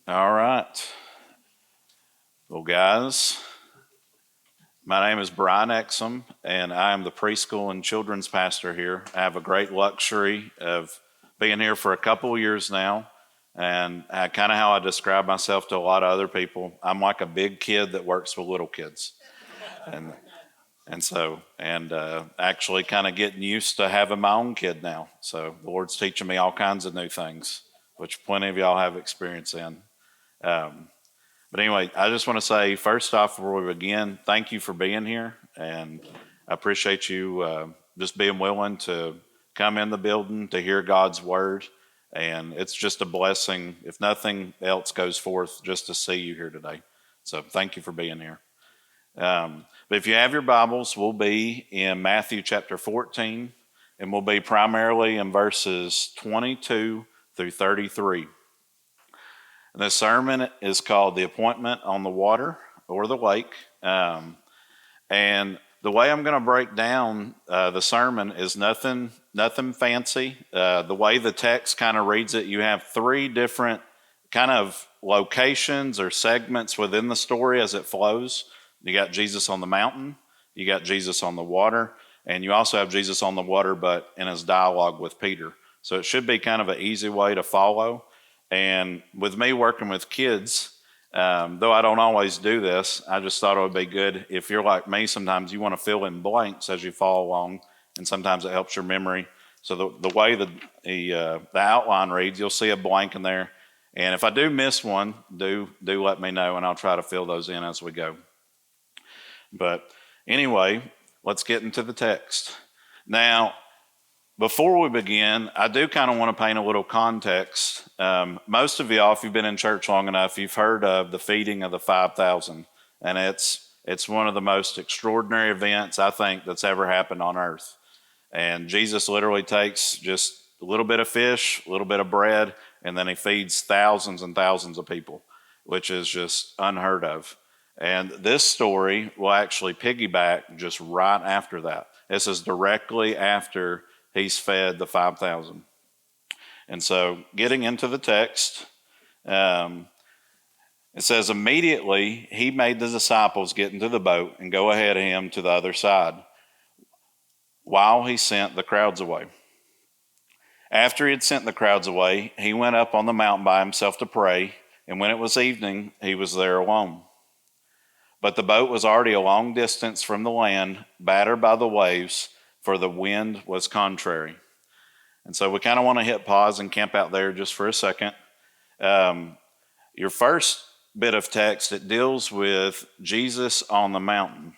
All right. Well, guys, my name is Brian Exum, and I am the preschool and children's pastor here. I have a great luxury of being here for a couple of years now, and kind of how I describe myself to a lot of other people. I'm like a big kid that works with little kids, and actually kind of getting used to having my own kid now. So the Lord's teaching me all kinds of new things, which plenty of y'all have experience in. Um, But anyway, I just want to say, first off, before we begin, thank you for being here. And I appreciate you just being willing to come in the building to hear God's word. And it's just a blessing, if nothing else goes forth, just to see you here today. So thank you for being here. But if you have your Bibles, we'll be in Matthew chapter 14, and we'll be primarily in verses 22 through 33. This sermon is called The Appointment on the Water or the Lake. And the way I'm going to break down the sermon is nothing fancy. The way the text kind of reads it, you have three different kind of locations or segments within the story as it flows. You got Jesus on the mountain, you got Jesus on the water, and you also have Jesus on the water, but in his dialogue with Peter. So it should be kind of an easy way to follow. And with me working with kids, though I don't always do this, I just thought it would be good. If you're like me, sometimes you want to fill in blanks as you follow along, and sometimes it helps your memory. So the way the outline reads, you'll see a blank in there. And if I do miss one, do let me know, and I'll try to fill those in as we go. But anyway, let's get into the text. Now, before we begin, I do kind of want to paint a little context. Most of y'all, if you've been in church long enough, you've heard of the feeding of the 5,000. And it's one of the most extraordinary events, I think, that's ever happened on earth. And Jesus literally takes just a little bit of fish, a little bit of bread, and then he feeds thousands and thousands of people, which is just unheard of. And this story will actually piggyback just right after that. This is directly after he's fed the 5,000. And so getting into the text, it says, immediately he made the disciples get into the boat and go ahead of him to the other side while he sent the crowds away. After he had sent the crowds away, he went up on the mountain by himself to pray, and when it was evening, he was there alone. But the boat was already a long distance from the land, battered by the waves, for the wind was contrary. And so we kind of want to hit pause and camp out there just for a second. Your first bit of text, it deals with Jesus on the mountain.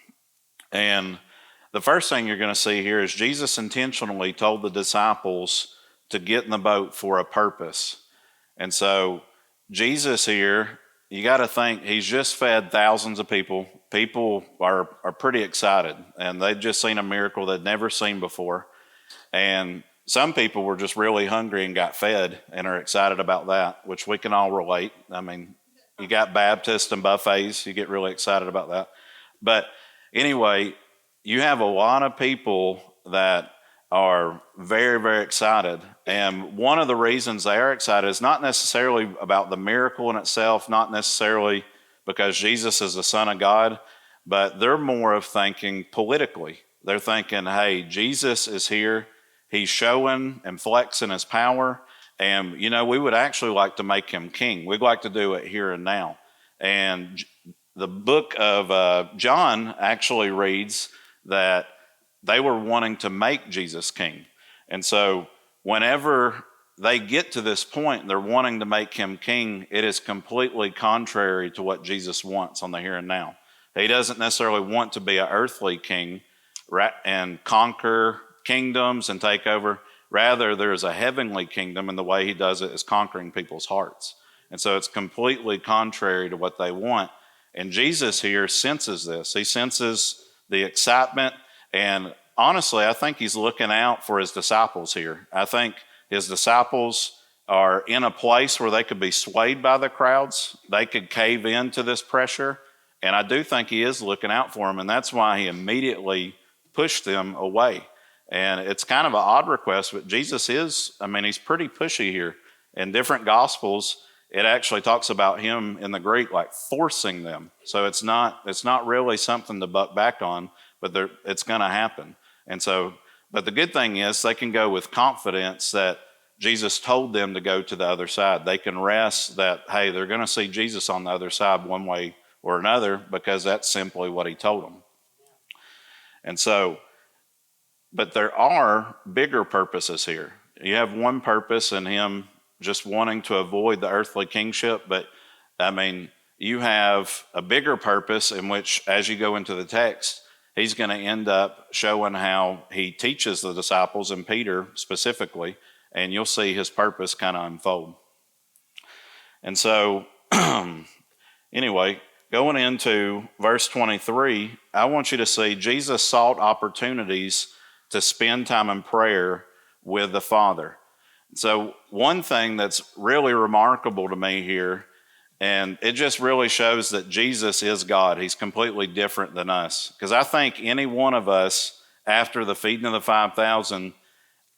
And the first thing you're going to see here is Jesus intentionally told the disciples to get in the boat for a purpose. And so Jesus here, you got to think, he's just fed thousands of people. People are pretty excited, and they've just seen a miracle they'd never seen before. And some people were just really hungry and got fed and are excited about that, which we can all relate. I mean, you got Baptists and buffets, you get really excited about that. But anyway, you have a lot of people that are very, very excited. And one of the reasons they are excited is not necessarily about the miracle in itself, not necessarily because Jesus is the Son of God, but they're more of thinking politically. They're thinking, hey, Jesus is here. He's showing and flexing his power. And, we would actually like to make him king. We'd like to do it here and now. And the book of John actually reads that they were wanting to make Jesus king. And so whenever they get to this point, they're wanting to make him king, it is completely contrary to what Jesus wants on the here and now. He doesn't necessarily want to be an earthly king and conquer kingdoms and take over. Rather, there is a heavenly kingdom, and the way he does it is conquering people's hearts. And so it's completely contrary to what they want. And Jesus here senses this. He senses the excitement. And honestly, I think he's looking out for his disciples here. I think his disciples are in a place where they could be swayed by the crowds. They could cave into this pressure. And I do think he is looking out for them. And that's why he immediately pushed them away. And it's kind of an odd request, but Jesus is, he's pretty pushy here. In different gospels, it actually talks about him in the Greek like forcing them. So it's not really something to buck back on, but it's going to happen. And so, but the good thing is they can go with confidence that Jesus told them to go to the other side. They can rest that, hey, they're going to see Jesus on the other side one way or another, because that's simply what he told them. And so, but there are bigger purposes here. You have one purpose in him just wanting to avoid the earthly kingship, but I mean, you have a bigger purpose in which, as you go into the text, he's going to end up showing how he teaches the disciples, and Peter specifically, and you'll see his purpose kind of unfold. And so, anyway, going into verse 23, I want you to see Jesus sought opportunities to spend time in prayer with the Father. So one thing that's really remarkable to me here, and it just really shows that Jesus is God. He's completely different than us. Because I think any one of us, after the feeding of the 5,000,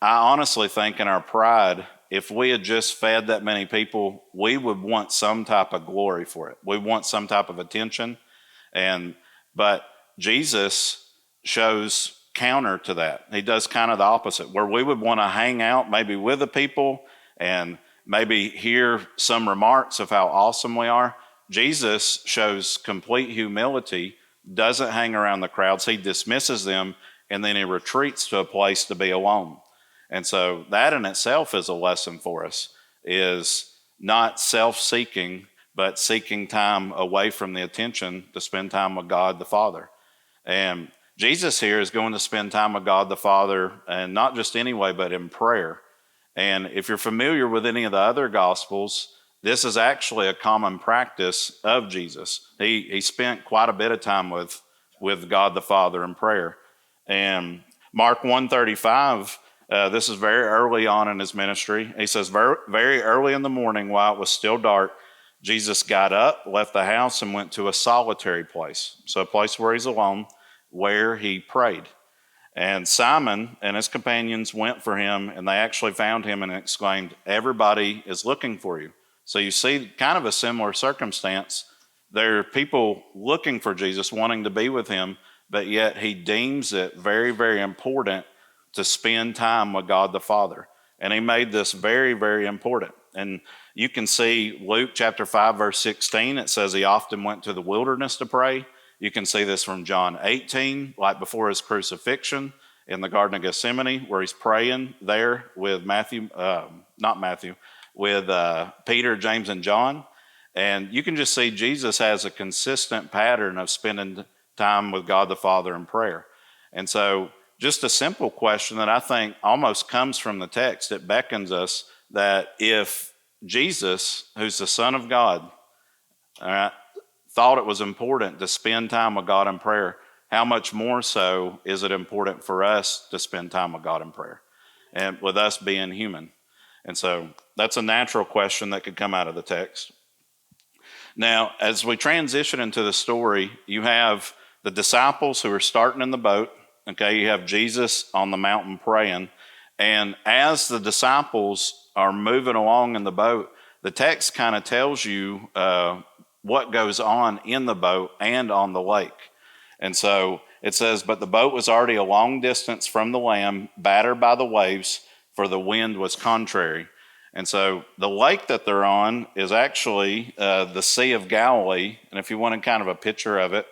I honestly think in our pride, if we had just fed that many people, we would want some type of glory for it. We want some type of attention. But Jesus shows counter to that. He does kind of the opposite, where we would want to hang out maybe with the people and maybe hear some remarks of how awesome we are. Jesus shows complete humility, doesn't hang around the crowds. He dismisses them, and then he retreats to a place to be alone. And so that in itself is a lesson for us, is not self-seeking, but seeking time away from the attention to spend time with God the Father. And Jesus here is going to spend time with God the Father, and not just anyway, but in prayer. And if you're familiar with any of the other Gospels, this is actually a common practice of Jesus. He spent quite a bit of time with God the Father in prayer. And Mark 1:35, this is very early on in his ministry. He says, very early in the morning, while it was still dark, Jesus got up, left the house, and went to a solitary place. So a place where he's alone, where he prayed. And Simon and his companions went for him, and they actually found him and exclaimed, "Everybody is looking for you." So you see kind of a similar circumstance. There are people looking for Jesus, wanting to be with him, but yet he deems it very, very important to spend time with God the Father. And he made this very, very important. And you can see Luke chapter 5, verse 16, it says he often went to the wilderness to pray. You can see this from John 18, like before his crucifixion in the Garden of Gethsemane, where he's praying there with Peter, James, and John. And you can just see Jesus has a consistent pattern of spending time with God the Father in prayer. And so just a simple question that I think almost comes from the text, it beckons us that if Jesus, who's the Son of God, thought it was important to spend time with God in prayer, how much more so is it important for us to spend time with God in prayer, and with us being human? And so that's a natural question that could come out of the text. Now, as we transition into the story, you have the disciples who are starting in the boat. Okay, you have Jesus on the mountain praying. And as the disciples are moving along in the boat, the text kind of tells you what goes on in the boat and on the lake. And so it says, but the boat was already a long distance from the land, battered by the waves, for the wind was contrary. And so the lake that they're on is actually the Sea of Galilee. And if you want kind of a picture of it,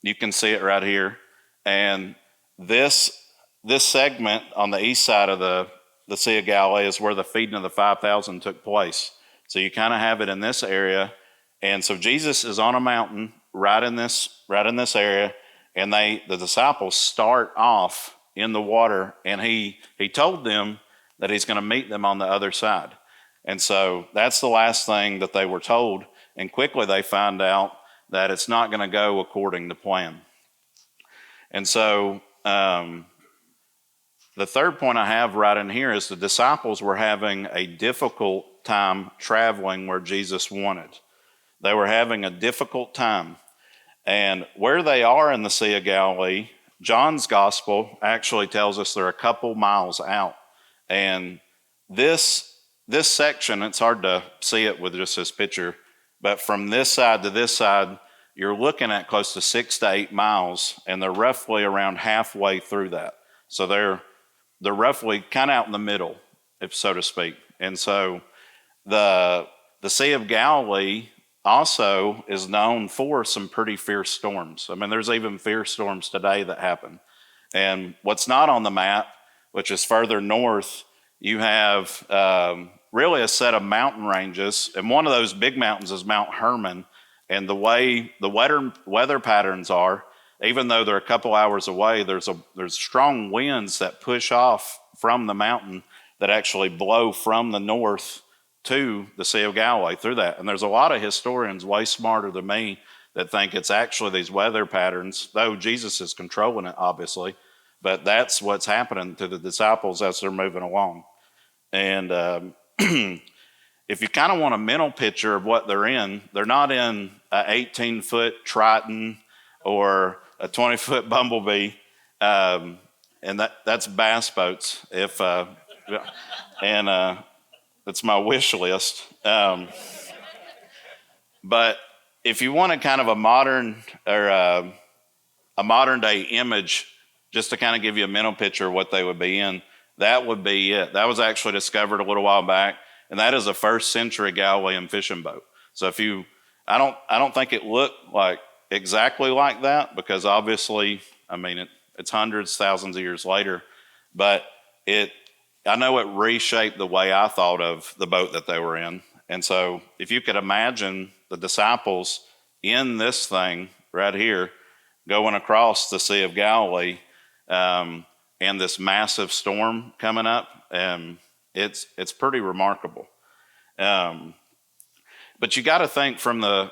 you can see it right here. And this segment on the east side of the Sea of Galilee is where the feeding of the 5,000 took place. So you kind of have it in this area. And so Jesus is on a mountain right in this area, and the disciples start off in the water, and he told them that he's going to meet them on the other side. And so that's the last thing that they were told, and quickly they find out that it's not going to go according to plan. And so the third point I have right in here is the disciples were having a difficult time traveling where Jesus wanted. They were having a difficult time. And where they are in the Sea of Galilee, John's gospel actually tells us they're a couple miles out. And this this section, it's hard to see it with just this picture, but from this side to this side, you're looking at close to 6 to 8 miles, and they're roughly around halfway through that. So they're roughly kind of out in the middle, if so to speak. And so the Sea of Galilee also is known for some pretty fierce storms. I mean, there's even fierce storms today that happen. And what's not on the map, which is further north, you have really a set of mountain ranges. And one of those big mountains is Mount Hermon. And the way the weather patterns are, even though they're a couple hours away, there's strong winds that push off from the mountain that actually blow from the north to the Sea of Galilee through that. And there's a lot of historians way smarter than me that think it's actually these weather patterns, though Jesus is controlling it, obviously, but that's what's happening to the disciples as they're moving along. And if you kind of want a mental picture of what they're in, they're not in an 18-foot Triton or a 20-foot Bumblebee, and that's bass boats. That's my wish list. But if you want a kind of a modern or a modern day image, just to kind of give you a mental picture of what they would be in, that would be it. That was actually discovered a little while back, and that is a first century Galilean fishing boat. So I don't think it looked like exactly like that, because obviously, I mean, it's hundreds, thousands of years later, but I know it reshaped the way I thought of the boat that they were in. And so if you could imagine the disciples in this thing right here going across the Sea of Galilee, and this massive storm coming up, it's pretty remarkable. But you got to think from the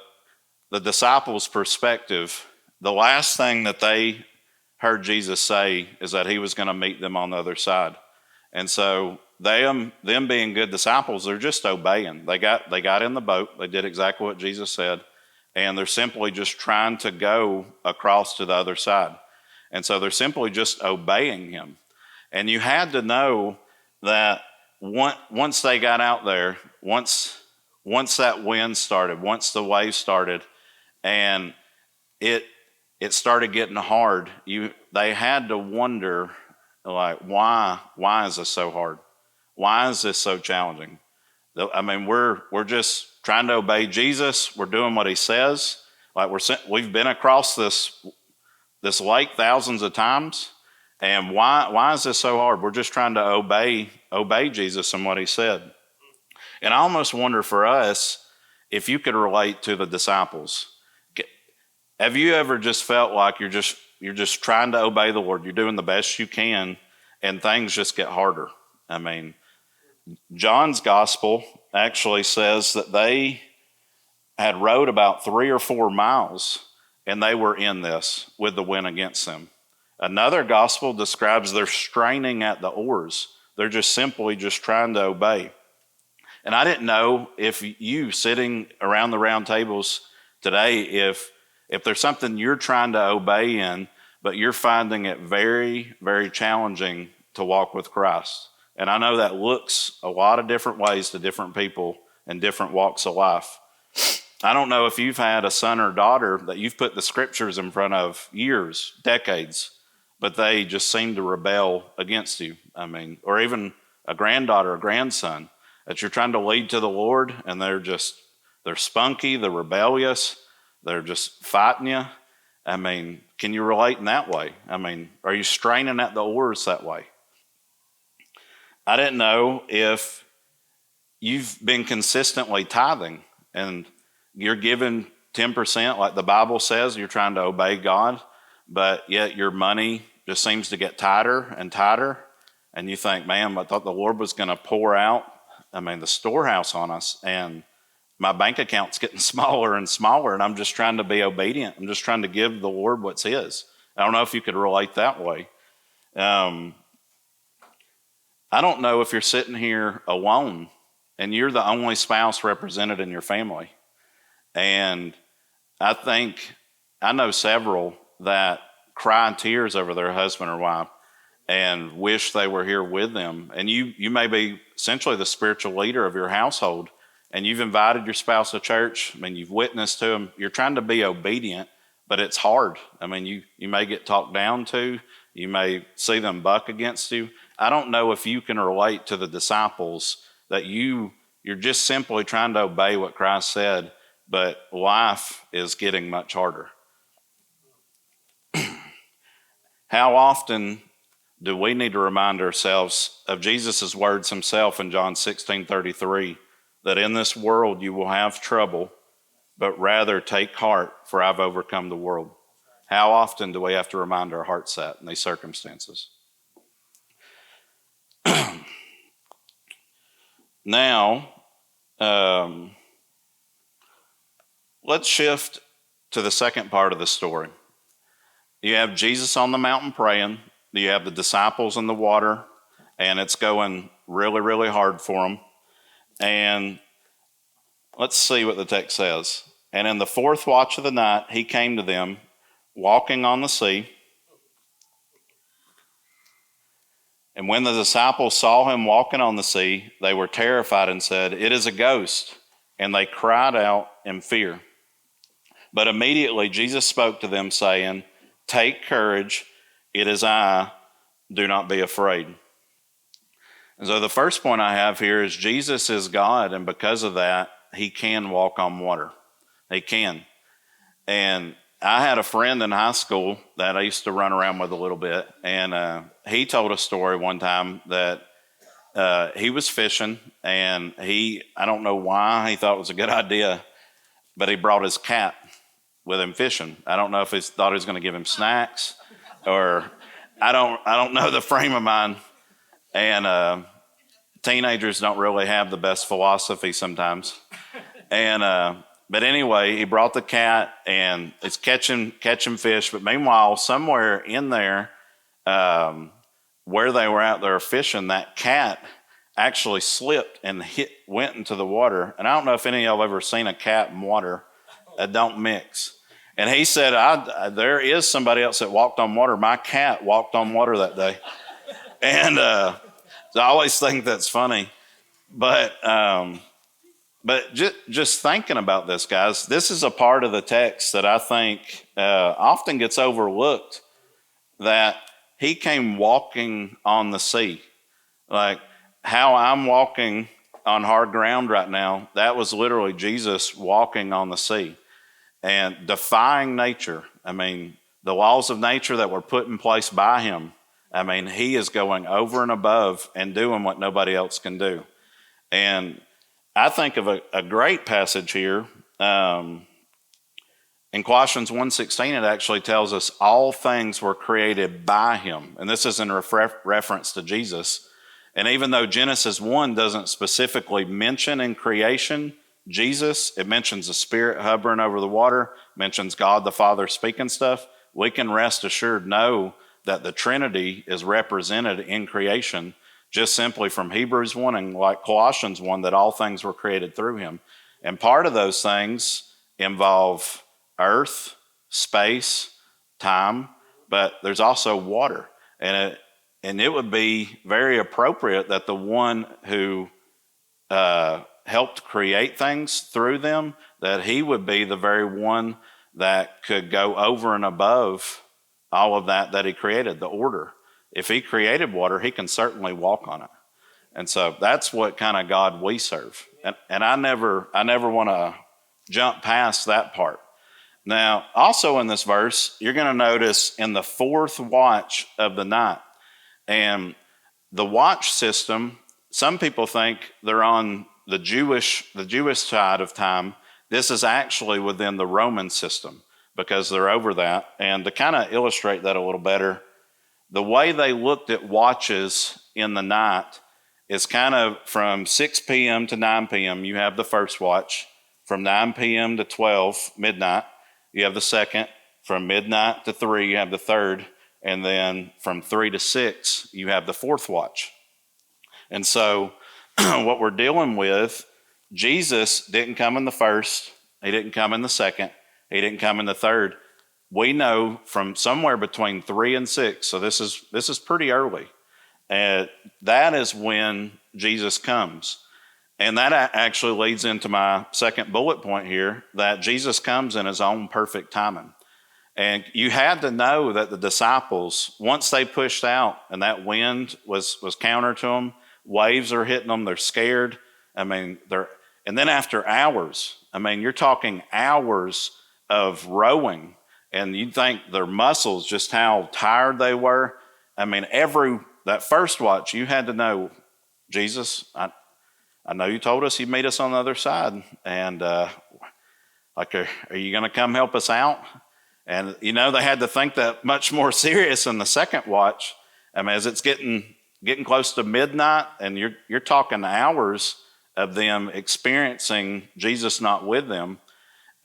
disciples' perspective, the last thing that they heard Jesus say is that he was going to meet them on the other side. And so them being good disciples, they're just obeying. They got in the boat. They did exactly what Jesus said. And they're simply just trying to go across to the other side. And so they're simply just obeying him. And you had to know that once they got out there, once that wind started, once the waves started, and it started getting hard, they had to wonder, like, why is this so hard? Why is this so challenging? I mean, we're just trying to obey Jesus. We're doing what he says. Like we've been across this lake thousands of times, and why is this so hard? We're just trying to obey Jesus and what he said. And I almost wonder for us if you could relate to the disciples. Have you ever just felt like you're just trying to obey the Lord? You're doing the best you can, and things just get harder. I mean, John's gospel actually says that they had rowed about 3 or 4 miles, and they were in this with the wind against them. Another gospel describes they're straining at the oars. They're just simply trying to obey. And I didn't know if you sitting around the round tables today, if there's something you're trying to obey in, but you're finding it very, very challenging to walk with Christ. And I know that looks a lot of different ways to different people in different walks of life. I don't know if you've had a son or daughter that you've put the scriptures in front of years, decades, but they just seem to rebel against you. I mean, or even a granddaughter or grandson that you're trying to lead to the Lord, and they're spunky, they're rebellious, they're just fighting you. I mean, can you relate in that way? I mean, are you straining at the oars that way? I didn't know if you've been consistently tithing and you're giving 10% like the Bible says, you're trying to obey God, but yet your money just seems to get tighter and tighter. And you think, man, I thought the Lord was going to pour out, the storehouse on us, and my bank account's getting smaller and smaller, and I'm just trying to be obedient. I'm just trying to give the Lord what's his. I don't know if you could relate that way. I don't know if you're sitting here alone and you're the only spouse represented in your family. And I know several that cry in tears over their husband or wife. and wish they were here with them. And you may be essentially the spiritual leader of your household, and you've invited your spouse to church. I mean, you've witnessed to them. You're trying to be obedient, but it's hard. I mean, you may get talked down to. You may see them buck against you. I don't know if you can relate to the disciples that you're just simply trying to obey what Christ said, but life is getting much harder. How often do we need to remind ourselves of Jesus' words himself in John 16:33, that in this world you will have trouble, but rather take heart, for I've overcome the world? How often do we have to remind our hearts that in these circumstances? Now, let's shift to the second part of the story. You have Jesus on the mountain praying. You have the disciples in the water, and it's going really, really hard for them. And let's see what the text says. And in the fourth watch of the night, he came to them, walking on the sea. And when the disciples saw him walking on the sea, they were terrified and said, "It is a ghost." And they cried out in fear. But immediately Jesus spoke to them, saying, "Take courage, it is I, do not be afraid." And so the first point I have here is Jesus is God, and because of that, he can walk on water. He can. And I had a friend in high school that I used to run around with a little bit, and he told a story one time that he was fishing, and I don't know why he thought it was a good idea, but he brought his cat with him fishing. I don't know if he thought he was going to give him snacks, or I don't know the frame of mind. And teenagers don't really have the best philosophy sometimes. And but anyway, he brought the cat, and it's catching fish. But meanwhile, somewhere in there, where they were out there fishing, that cat actually slipped and went into the water. And I don't know if any of y'all ever seen a cat in water that don't mix. And he said, there is somebody else that walked on water. My cat walked on water that day. And so I always think that's funny. But just thinking about this, guys, this is a part of the text that I think often gets overlooked, that he came walking on the sea. Like how I'm walking on hard ground right now, that was literally Jesus walking on the sea and defying nature. I mean, the laws of nature that were put in place by him. I mean, he is going over and above and doing what nobody else can do. And I think of a great passage here. In Colossians 1:16, it actually tells us all things were created by him. And this is in reference to Jesus. And even though Genesis 1 doesn't specifically mention in creation Jesus, it mentions the Spirit hovering over the water, mentions God the Father speaking stuff, we can rest assured know that the Trinity is represented in creation just simply from Hebrews 1 and like Colossians 1, that all things were created through him. And part of those things involve earth, space, time, but there's also water. And it would be very appropriate that the one who helped create things through them, that he would be the very one that could go over and above all of that he created, the order. If he created water, he can certainly walk on it. And so that's what kind of God we serve. And I never want to jump past that part. Now, also in this verse, you're going to notice in the fourth watch of the night, and the watch system, some people think they're on the Jewish side of time. This is actually within the Roman system because they're over that. And to kind of illustrate that a little better, the way they looked at watches in the night is kind of from 6 p.m. to 9 p.m. You have the first watch. From 9 p.m. to 12, midnight, you have the second. From midnight to 3, you have the third. And then from 3 to 6, you have the fourth watch. And so what we're dealing with, Jesus didn't come in the first. He didn't come in the second. He didn't come in the third. we know from somewhere between 3 and 6, so this is pretty early. And that is when Jesus comes. And that actually leads into my second bullet point here, that Jesus comes in his own perfect timing. And you had to know that the disciples, once they pushed out and that wind was counter to them, waves are hitting them, they're scared. And then after hours, you're talking hours of rowing, and you'd think their muscles, just how tired they were. That first watch, you had to know, Jesus, I know you told us you'd meet us on the other side, and are you going to come help us out? And they had to think that much more serious in the second watch. As it's getting close to midnight, and you're talking hours of them experiencing Jesus not with them,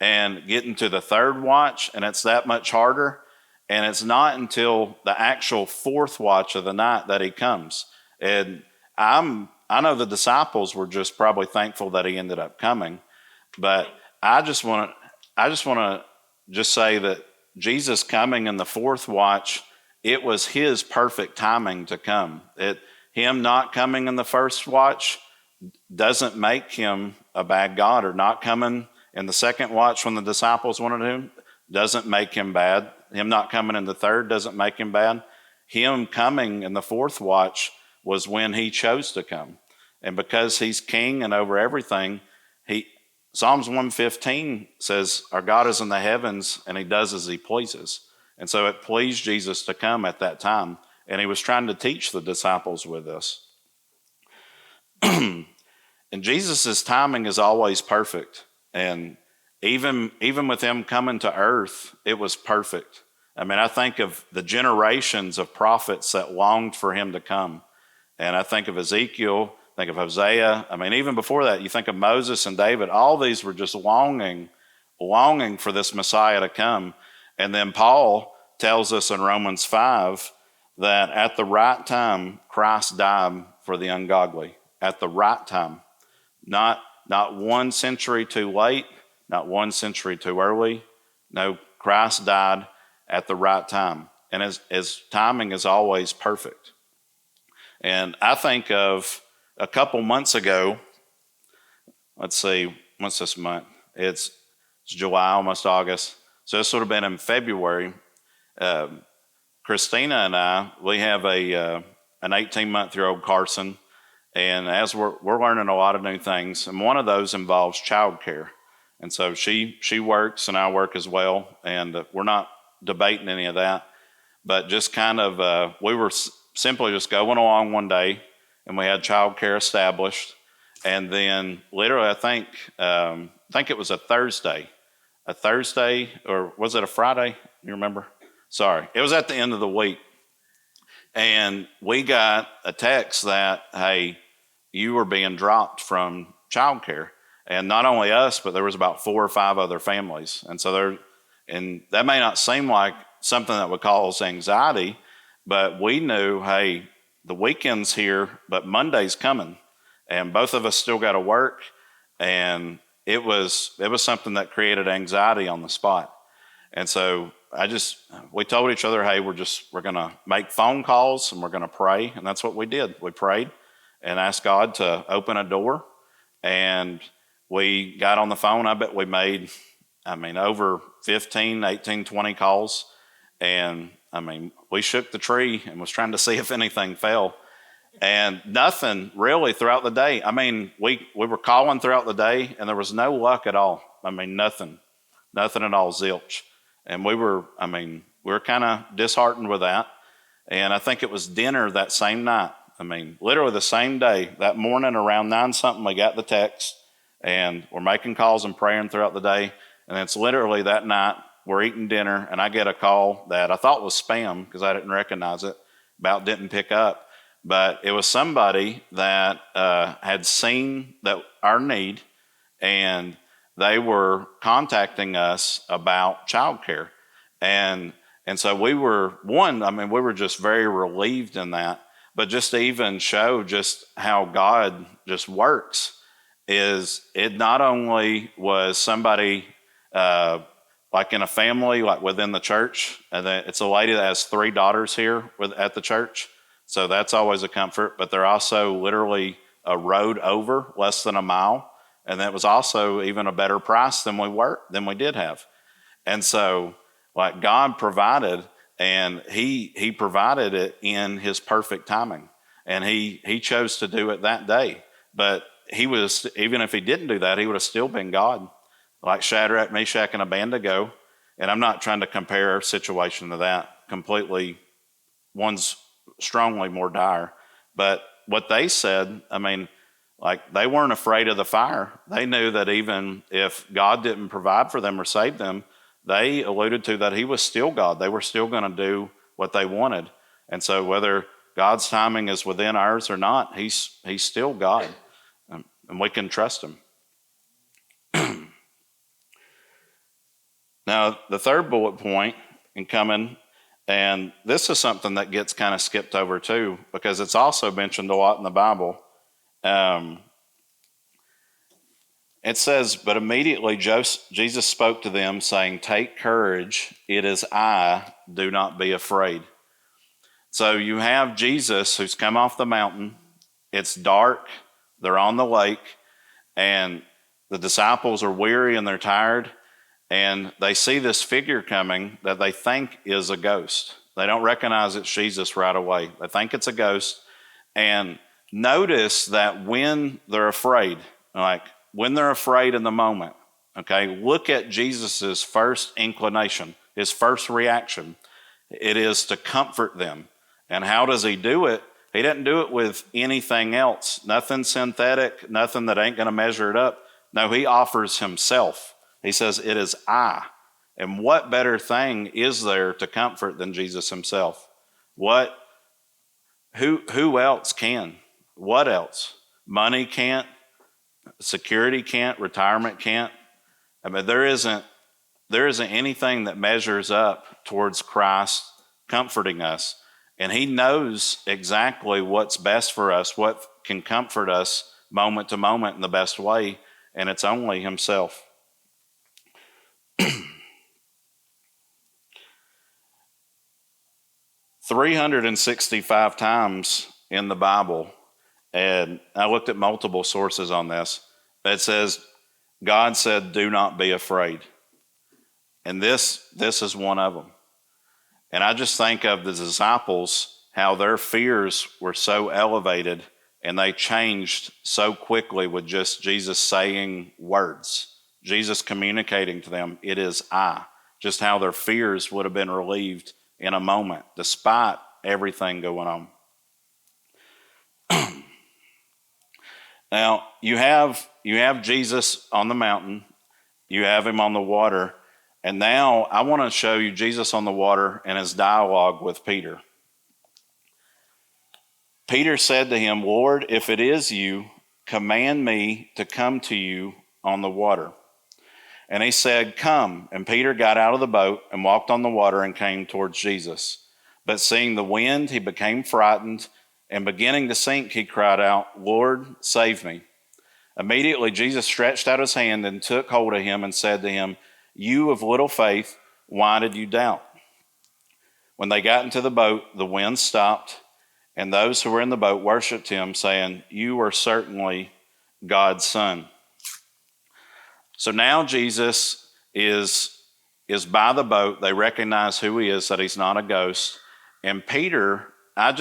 and getting to the third watch, and it's that much harder. And it's not until the actual fourth watch of the night that he comes. And I know the disciples were just probably thankful that he ended up coming, but I just want to just say that Jesus coming in the fourth watch, it was his perfect timing to come. Him not coming in the first watch doesn't make him a bad God, or not coming in the second watch when the disciples wanted him doesn't make him bad. Him not coming in the third doesn't make him bad. Him coming in the fourth watch was when he chose to come. And because he's king and over everything, Psalms 115 says, our God is in the heavens and he does as he pleases. And so it pleased Jesus to come at that time. And he was trying to teach the disciples with this. And Jesus' timing is always perfect. And even with him coming to earth, it was perfect. I think of the generations of prophets that longed for him to come. And I think of Ezekiel, think of Hosea. Even before that, you think of Moses and David. All these were just longing for this Messiah to come. And then Paul tells us in Romans 5 that at the right time, Christ died for the ungodly. At the right time. Not 1 century too late, not 1 century too early. No, Christ died at the right time. And his timing is always perfect. And I think of a couple months ago, let's see, what's this month? It's July, almost August. So this would have been in February. Christina and I, we have an 18-month-old Carson, and as we're learning a lot of new things, and one of those involves childcare. And so she works and I work as well, and we're not debating any of that, but just kind of we were simply just going along one day, and we had childcare established, and then literally I think it was a Thursday, or was it a Friday? You remember? Sorry, it was at the end of the week, and we got a text that, hey, you were being dropped from childcare. And not only us, but there was about 4 or 5 other families. And so and that may not seem like something that would cause anxiety, but we knew, hey, the weekend's here, but Monday's coming. And both of us still got to work. And it was something that created anxiety on the spot. And so we told each other, hey, we're going to make phone calls and we're going to pray. And that's what we did. We prayed and asked God to open a door. And we got on the phone. I bet we made, over 15, 18, 20 calls. And, we shook the tree and was trying to see if anything fell. And nothing really throughout the day. We were calling throughout the day and there was no luck at all. Nothing at all, zilch. And we were kind of disheartened with that. And I think it was dinner that same night. Literally the same day, that morning around 9-something, we got the text and we're making calls and praying throughout the day. And it's literally that night, we're eating dinner and I get a call that I thought was spam because I didn't recognize it, about didn't pick up. But it was somebody that had seen our need, and they were contacting us about childcare. And so we were just very relieved in that. But just to even show just how God just works, is it not only was somebody like in a family, like within the church. And then it's a lady that has 3 daughters here at the church. So that's always a comfort. But they're also literally a road over, less than a mile. And that was also even a better price than we did have. And so like God provided, and he provided it in his perfect timing. And he chose to do it that day. But even if he didn't do that, he would have still been God, like Shadrach, Meshach, and Abednego. And I'm not trying to compare our situation to that completely. One's strongly more dire. But what they said, I mean, like they weren't afraid of the fire. They knew that even if God didn't provide for them or save them, they alluded to that he was still God. They were still going to do what they wanted. And so whether God's timing is within ours or not, he's still God. And we can trust him. Now, the third bullet point in coming, and this is something that gets kind of skipped over too, because it's also mentioned a lot in the Bible. It says, but immediately Jesus spoke to them, saying, take courage, it is I, do not be afraid. So you have Jesus who's come off the mountain. It's dark, they're on the lake, and the disciples are weary and they're tired, and they see this figure coming that they think is a ghost. They don't recognize it's Jesus right away. They think it's a ghost. And notice that when they're afraid, like when they're afraid in the moment, okay, look at Jesus's first inclination, his first reaction. It is to comfort them. And how does he do it? He doesn't do it with anything else, nothing synthetic, nothing that ain't going to measure it up. No, he offers himself. He says, it is I. And what better thing is there to comfort than Jesus himself? Who else can? What else? Money can't, security can't, retirement can't. I mean, there isn't anything that measures up towards Christ comforting us. And he knows exactly what's best for us, what can comfort us moment to moment in the best way, and it's only himself. 365 times in the Bible, and I looked at multiple sources on this, it says, God said, do not be afraid. And this is one of them. And I just think of the disciples, how their fears were so elevated and they changed so quickly with just Jesus saying words, Jesus communicating to them, it is I. Just how their fears would have been relieved in a moment, despite everything going on. Now, you have Jesus on the mountain, you have him on the water, and now I want to show you Jesus on the water and his dialogue with Peter. Peter said to him, Lord, if it is you, command me to come to you on the water. And he said, come. And Peter got out of the boat and walked on the water and came towards Jesus. But seeing the wind, he became frightened, and beginning to sink, he cried out, Lord, save me. Immediately Jesus stretched out his hand and took hold of him and said to him, you of little faith, why did you doubt? When they got into the boat, the wind stopped, and those who were in the boat worshiped him, saying, you are certainly God's Son. So now Jesus is by the boat. They recognize who he is, that he's not a ghost. And Peter, I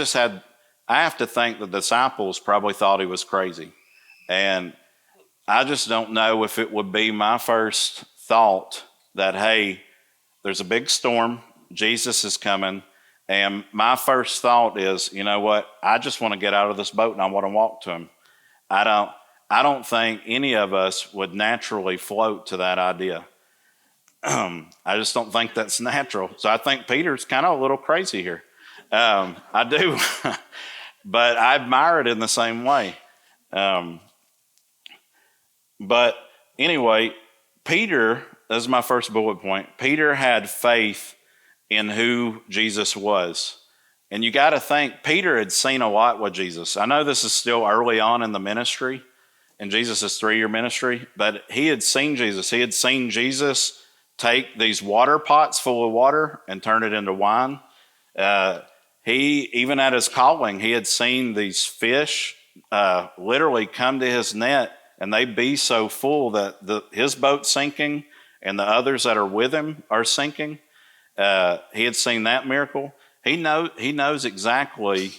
have to think the disciples probably thought he was crazy. And I just don't know if it would be my first thought that, hey, there's a big storm, Jesus is coming, and my first thought is, you know what, I just want to get out of this boat and I want to walk to him. I don't think any of us would naturally float to that idea. I just don't think that's natural. So I think Peter's kind of a little crazy here. I do, but I admire it in the same way. But anyway, Peter, this is my first bullet point. Peter had faith in who Jesus was. And you got to think, Peter had seen a lot with Jesus. I know this is still early on in the ministry, in Jesus' 3-year ministry, but he had seen Jesus. He had seen Jesus take these water pots full of water and turn it into wine. He, even at his calling, he had seen these fish literally come to his net, and they be so full that his boat's sinking and the others that are with him are sinking. He had seen that miracle. He knows exactly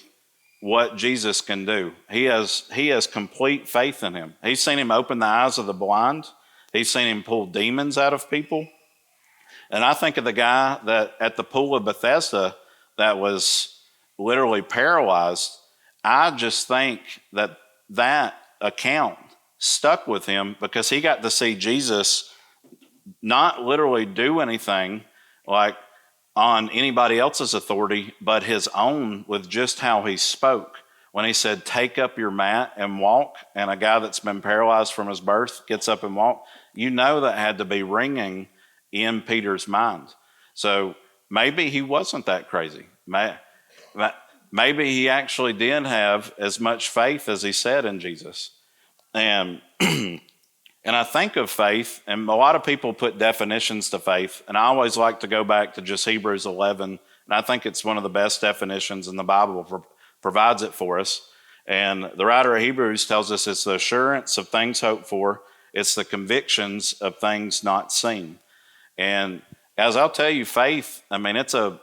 what Jesus can do. He has complete faith in him. He's seen him open the eyes of the blind. He's seen him pull demons out of people. And I think of the guy that at the pool of Bethesda that was literally paralyzed. I just think that account stuck with him because he got to see Jesus not literally do anything like on anybody else's authority, but his own with just how he spoke. When he said, take up your mat and walk, and a guy that's been paralyzed from his birth gets up and walk, you know that had to be ringing in Peter's mind. So maybe he wasn't that crazy. Maybe he actually did have as much faith as he said in Jesus. And and I think of faith, and a lot of people put definitions to faith, and I always like to go back to just Hebrews 11, and I think it's one of the best definitions in the Bible, provides it for us. And the writer of Hebrews tells us it's the assurance of things hoped for, it's the convictions of things not seen. And as I'll tell you, faith, I mean, it's a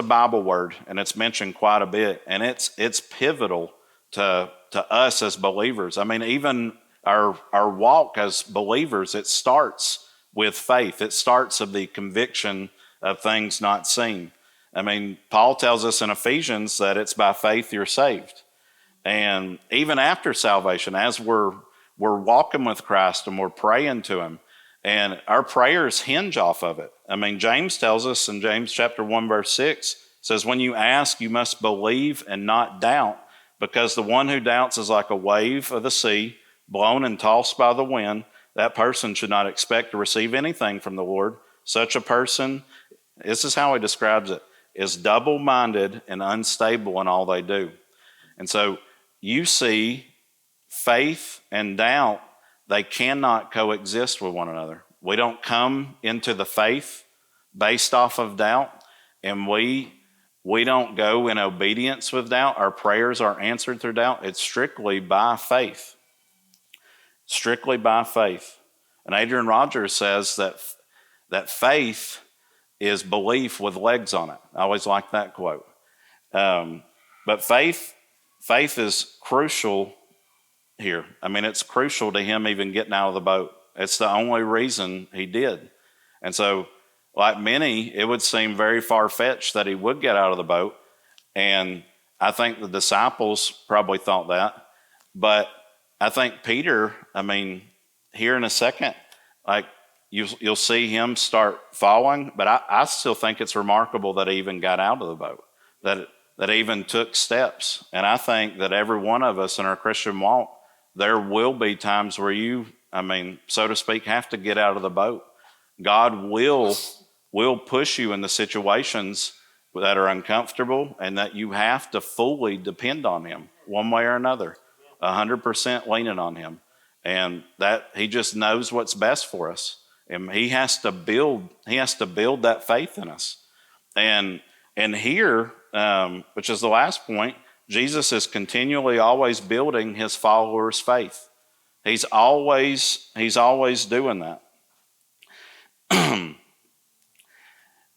Bible word, and it's mentioned quite a bit, and it's pivotal to us as believers. I mean, even our walk as believers, it starts with faith. It starts of the conviction of things not seen. I mean, Paul tells us in Ephesians that it's by faith you're saved. And even after salvation, as we're walking with Christ and we're praying to him, and our prayers hinge off of it. I mean, James tells us in James chapter 1, verse 6, says, when you ask, you must believe and not doubt, because the one who doubts is like a wave of the sea, blown and tossed by the wind. That person should not expect to receive anything from the Lord. Such a person, this is how he describes it, is double-minded and unstable in all they do. And so you see faith and doubt, they cannot coexist with one another. We don't come into the faith based off of doubt, and we don't go in obedience with doubt. Our prayers are answered through doubt. It's strictly by faith. Strictly by faith. And Adrian Rogers says that faith is belief with legs on it. I always like that quote. But faith is crucial here. I mean, it's crucial to him even getting out of the boat. It's the only reason he did. And so, like many, it would seem very far-fetched that he would get out of the boat. And I think the disciples probably thought that. But I think Peter, I mean, here in a second, like you'll see him start falling, but I still think it's remarkable that he even got out of the boat, that he even took steps. And I think that every one of us in our Christian walk, there will be times where you, I mean, so to speak, have to get out of the boat. God will push you into situations that are uncomfortable and that you have to fully depend on him one way or another. 100% leaning on him, and that he just knows what's best for us, and he has to build that faith in us. And here, which is the last point, Jesus is continually always building his followers' faith. He's always doing that.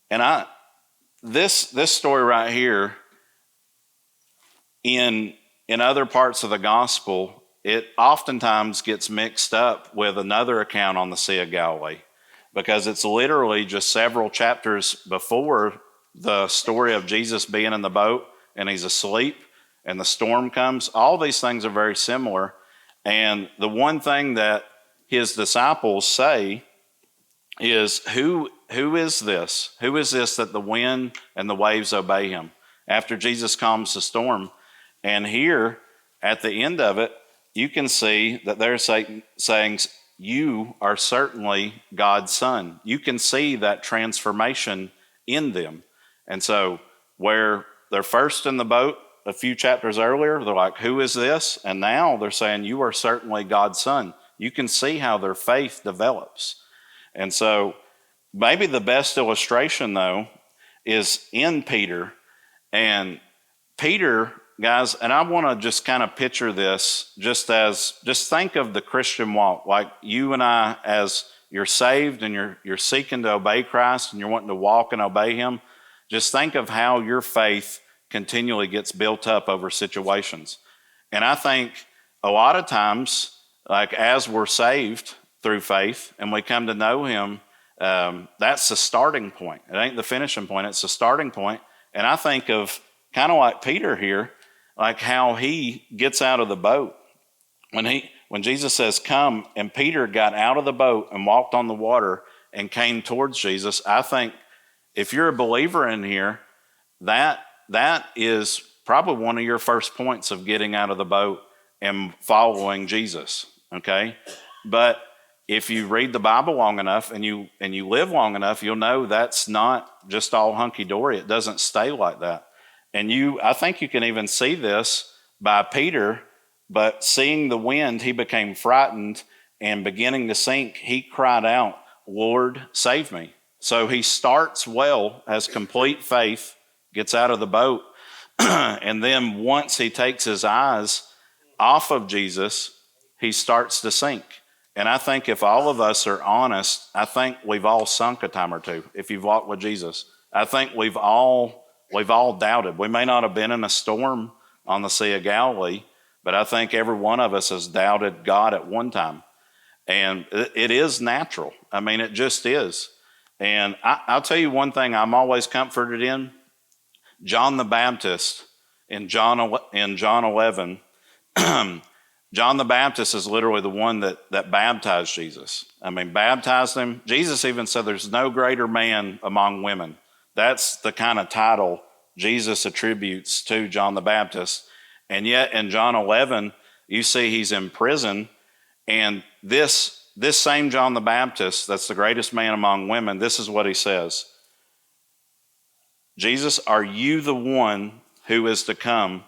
And this story right here in other parts of the gospel, it oftentimes gets mixed up with another account on the Sea of Galilee, because it's literally just several chapters before the story of Jesus being in the boat and he's asleep and the storm comes. All these things are very similar. And the one thing that his disciples say is, who is this? Who is this that the wind and the waves obey him? After Jesus calms the storm. And here, at the end of it, you can see that they're saying, you are certainly God's son. You can see that transformation in them. And so where they're first in the boat a few chapters earlier, they're like, who is this? And now they're saying, you are certainly God's son. You can see how their faith develops. And so maybe the best illustration, though, is in Peter. And Peter, guys, and I want to just kind of picture this just think of the Christian walk, like you and I, as you're saved and you're seeking to obey Christ and you're wanting to walk and obey him. Just think of how your faith continually gets built up over situations. And I think a lot of times, like as we're saved through faith and we come to know him, that's the starting point. It ain't the finishing point, it's the starting point. And I think of kind of like Peter here, like how he gets out of the boat. When Jesus says, come, and Peter got out of the boat and walked on the water and came towards Jesus, I think if you're a believer in here, that is probably one of your first points of getting out of the boat and following Jesus, okay? But if you read the Bible long enough and you live long enough, you'll know that's not just all hunky-dory. It doesn't stay like that. And I think you can even see this by Peter, but seeing the wind, he became frightened, and beginning to sink, he cried out, Lord, save me. So he starts well, has complete faith, gets out of the boat, and then once he takes his eyes off of Jesus, he starts to sink. And I think if all of us are honest, I think we've all sunk a time or two if you've walked with Jesus. I think we've all doubted. We may not have been in a storm on the Sea of Galilee, but I think every one of us has doubted God at one time. And it is natural. I mean, it just is. And I'll tell you one thing I'm always comforted in. John the Baptist in John 11, John the Baptist is literally the one that baptized Jesus. I mean, baptized him. Jesus even said there's no greater man among women. That's the kind of title Jesus attributes to John the Baptist. And yet in John 11, you see he's in prison, and this same John the Baptist, that's the greatest man among women, this is what he says. Jesus, are you the one who is to come,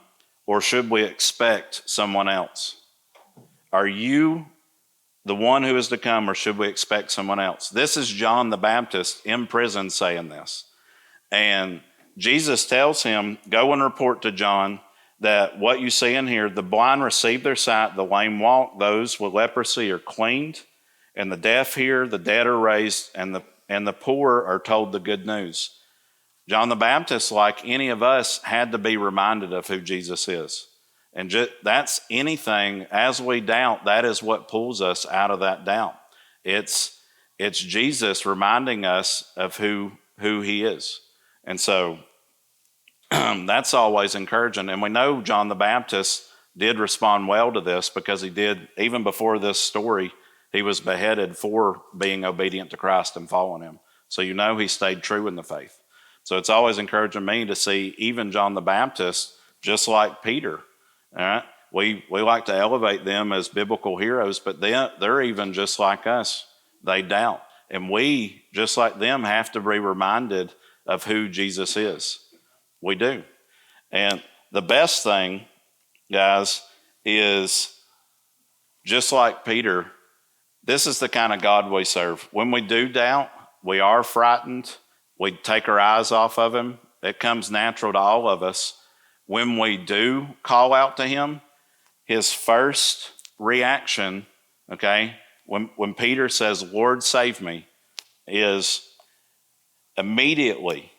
or should we expect someone else? Are you the one who is to come, or should we expect someone else? This is John the Baptist in prison saying this. And Jesus tells him, go and report to John that what you see in here, the blind receive their sight, the lame walk, those with leprosy are cleaned, and the deaf hear, the dead are raised, and the poor are told the good news. John the Baptist, like any of us, had to be reminded of who Jesus is. And that's anything, as we doubt, that is what pulls us out of that doubt. It's Jesus reminding us of who he is. And so that's always encouraging. And we know John the Baptist did respond well to this, because he did, even before this story, he was beheaded for being obedient to Christ and following him. So you know he stayed true in the faith. So it's always encouraging me to see even John the Baptist, just like Peter. All right, we like to elevate them as biblical heroes, but they're even just like us. They doubt. And we, just like them, have to be reminded of who Jesus is. We do. And the best thing, guys, is just like Peter, this is the kind of God we serve. When we do doubt, we are frightened. We take our eyes off of him. It comes natural to all of us. When we do call out to him, his first reaction, okay, when Peter says, Lord, save me, is immediately.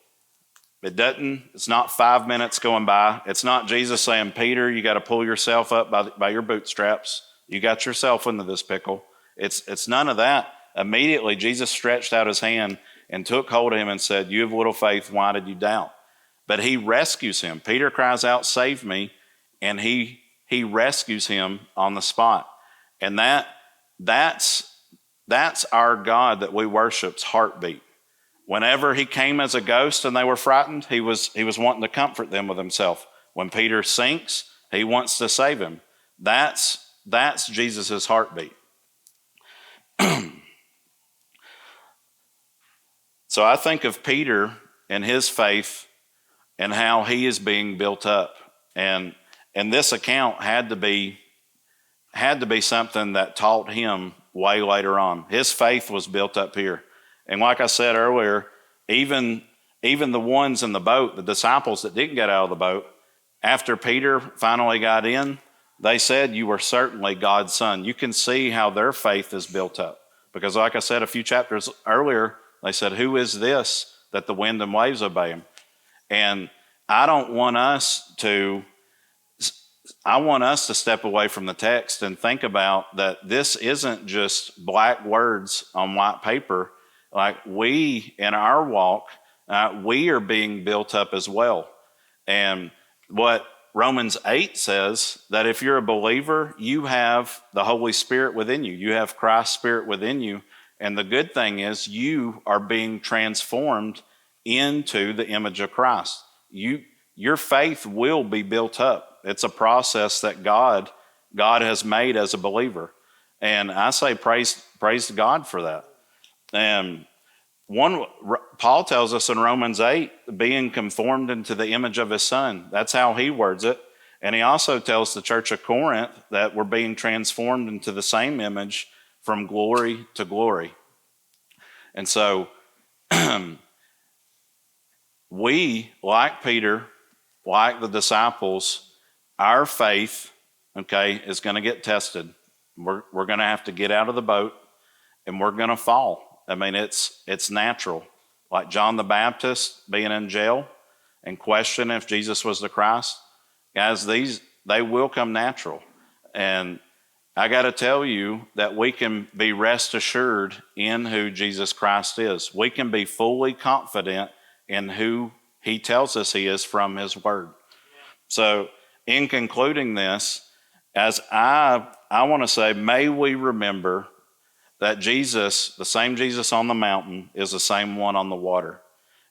It's not 5 minutes going by. It's not Jesus saying, Peter, you got to pull yourself up by your bootstraps. You got yourself into this pickle. It's none of that. Immediately, Jesus stretched out his hand and took hold of him and said, you have little faith, why did you doubt? But he rescues him. Peter cries out, save me, and he rescues him on the spot. And that's our God that we worship's heartbeat. Whenever he came as a ghost and they were frightened, he was wanting to comfort them with himself. When Peter sinks, he wants to save him. That's Jesus' heartbeat. So I think of Peter and his faith and how he is being built up. And this account had to be something that taught him way later on. His faith was built up here. And like I said earlier, even the ones in the boat, the disciples that didn't get out of the boat, after Peter finally got in, they said, "You are certainly God's son." You can see how their faith is built up. Because like I said a few chapters earlier, they said, "Who is this that the wind and waves obey him?" And I want us to step away from the text and think about that this isn't just black words on white paper. Like we, in our walk, we are being built up as well. And what Romans 8 says, that if you're a believer, you have the Holy Spirit within you. You have Christ's Spirit within you. And the good thing is you are being transformed into the image of Christ. Your faith will be built up. It's a process that God has made as a believer. And I say praise God for that. And Paul tells us in Romans 8, being conformed into the image of his son. That's how he words it. And he also tells the church of Corinth that we're being transformed into the same image from glory to glory. And so we, like Peter, like the disciples, our faith, is going to get tested. We're going to have to get out of the boat and we're going to fall. I mean, it's natural. Like John the Baptist being in jail and questioning if Jesus was the Christ. Guys, they will come natural. And I got to tell you that we can be rest assured in who Jesus Christ is. We can be fully confident in who he tells us he is from his word. So in concluding this, as I want to say, may we remember that Jesus, the same Jesus on the mountain, is the same one on the water.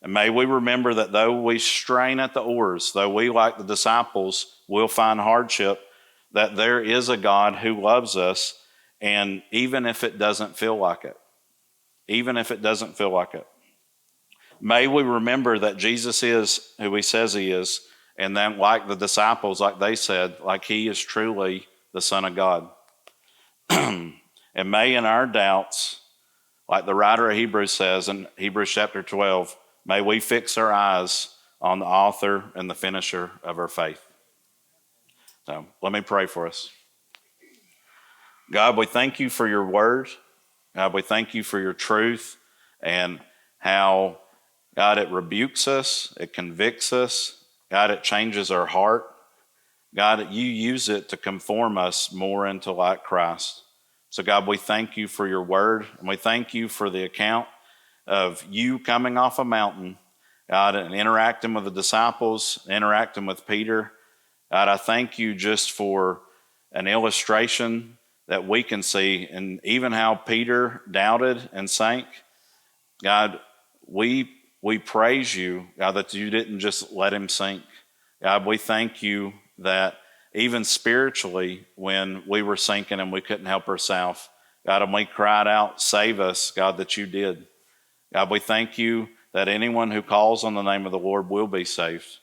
And may we remember that though we strain at the oars, though we, like the disciples, will find hardship, that there is a God who loves us, and even if it doesn't feel like it. May we remember that Jesus is who he says he is, and then like the disciples, like they said, like he is truly the Son of God. And may in our doubts, like the writer of Hebrews says in Hebrews chapter 12, may we fix our eyes on the author and the finisher of our faith. So let me pray for us. God, we thank you for your word. God, we thank you for your truth and how, God, it rebukes us, it convicts us. God, it changes our heart. God, you use it to conform us more into like Christ. So God, we thank you for your word, and we thank you for the account of you coming off a mountain, God, and interacting with the disciples, interacting with Peter. God, I thank you just for an illustration that we can see, and even how Peter doubted and sank. God, we praise you, God, that you didn't just let him sink. God, we thank you that even spiritually, when we were sinking and we couldn't help ourselves, God, and we cried out, save us, God, that you did. God, we thank you that anyone who calls on the name of the Lord will be saved.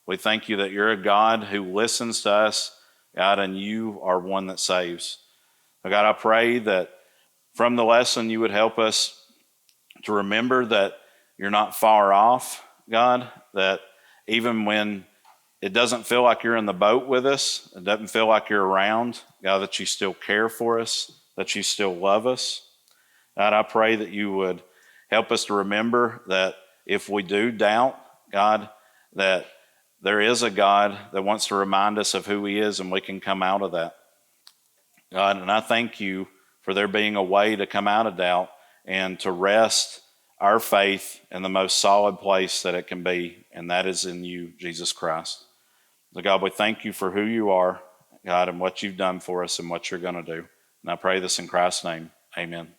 We thank you that you're a God who listens to us, God, and you are one that saves. God, I pray that from the lesson you would help us to remember that you're not far off, God, that even when it doesn't feel like you're in the boat with us, it doesn't feel like you're around, God, that you still care for us, that you still love us. God, I pray that you would help us to remember that if we do doubt, God, that there is a God that wants to remind us of who he is, and we can come out of that. God, and I thank you for there being a way to come out of doubt and to rest our faith in the most solid place that it can be, and that is in you, Jesus Christ. So God, we thank you for who you are, God, and what you've done for us and what you're going to do. And I pray this in Christ's name. Amen.